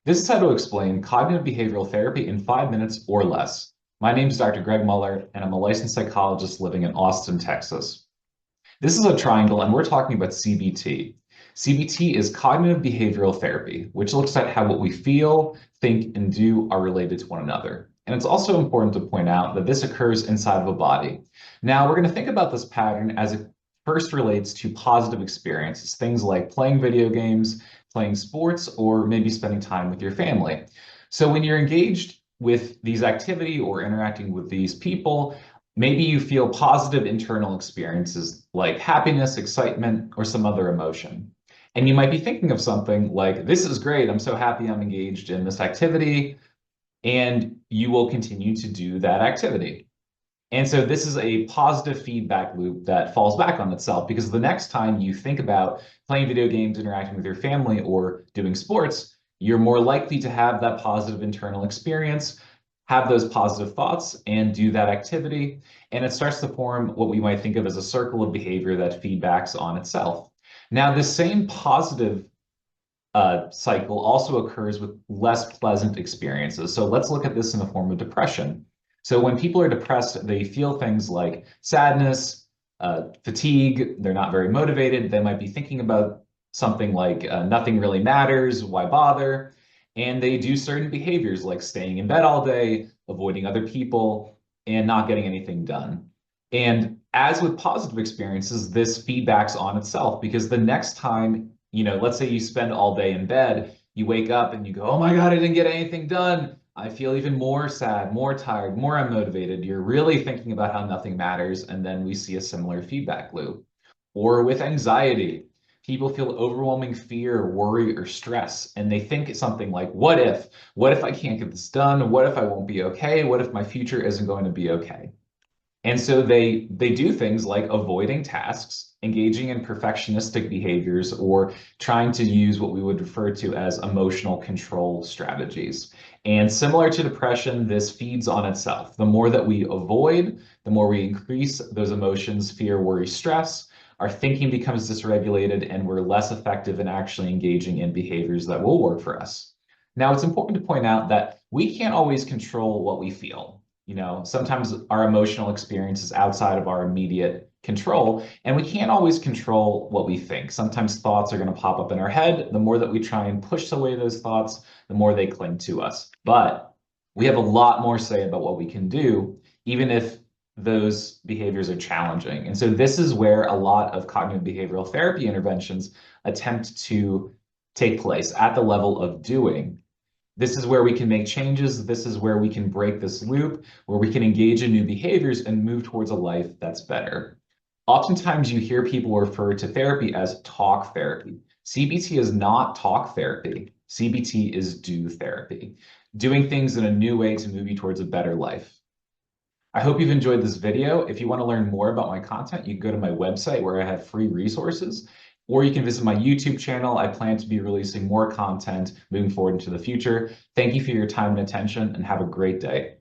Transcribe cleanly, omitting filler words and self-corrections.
This is how to explain cognitive behavioral therapy in 5 minutes or less. My name is Dr. Greg Muller, and I'm a licensed psychologist living in Austin, Texas. This is a triangle, and we're talking about CBT. CBT is cognitive behavioral therapy, which looks at how what we feel, think, and do are related to one another. And it's also important to point out that this occurs inside of a body. Now, we're going to think about this pattern as it first relates to positive experiences, things like playing video games, playing sports, or maybe spending time with your family. So when you're engaged with these activity or interacting with these people, maybe you feel positive internal experiences like happiness, excitement, or some other emotion. And you might be thinking of something like, this is great, I'm so happy I'm engaged in this activity, and you will continue to do that activity. And so this is a positive feedback loop that falls back on itself because the next time you think about playing video games, interacting with your family, or doing sports, you're more likely to have that positive internal experience, have those positive thoughts, and do that activity. And it starts to form what we might think of as a circle of behavior that feedbacks on itself. Now, this same positive cycle also occurs with less pleasant experiences. So let's look at this in the form of depression. So when people are depressed, they feel things like sadness, fatigue, they're not very motivated. They might be thinking about something like nothing really matters, why bother? And they do certain behaviors like staying in bed all day, avoiding other people, and not getting anything done. And as with positive experiences, this feedbacks on itself because the next time, let's say you spend all day in bed, you wake up and you go, oh my God, I didn't get anything done. I feel even more sad, more tired, more unmotivated. You're really thinking about how nothing matters. And then we see a similar feedback loop. Or with anxiety, people feel overwhelming fear, worry, or stress. And they think something like, what if? What if I can't get this done? What if I won't be okay? What if my future isn't going to be okay? And so they do things like avoiding tasks, engaging in perfectionistic behaviors, or trying to use what we would refer to as emotional control strategies. And similar to depression, this feeds on itself. The more that we avoid, the more we increase those emotions, fear, worry, stress, our thinking becomes dysregulated, and we're less effective in actually engaging in behaviors that will work for us. Now, it's important to point out that we can't always control what we feel. Sometimes our emotional experience is outside of our immediate control, and we can't always control what we think. Sometimes thoughts are going to pop up in our head. The more that we try and push away those thoughts, the more they cling to us. But we have a lot more say about what we can do, even if those behaviors are challenging. And so this is where a lot of cognitive behavioral therapy interventions attempt to take place at the level of doing. This is where we can make changes. This is where we can break this loop, where we can engage in new behaviors and move towards a life that's better. Oftentimes you hear people refer to therapy as talk therapy. CBT is not talk therapy. CBT is do therapy, doing things in a new way to move you towards a better life. I hope you've enjoyed this video. If you want to learn more about my content, you can go to my website where I have free resources, or you can visit my YouTube channel. I plan to be releasing more content moving forward into the future. Thank you for your time and attention, and have a great day.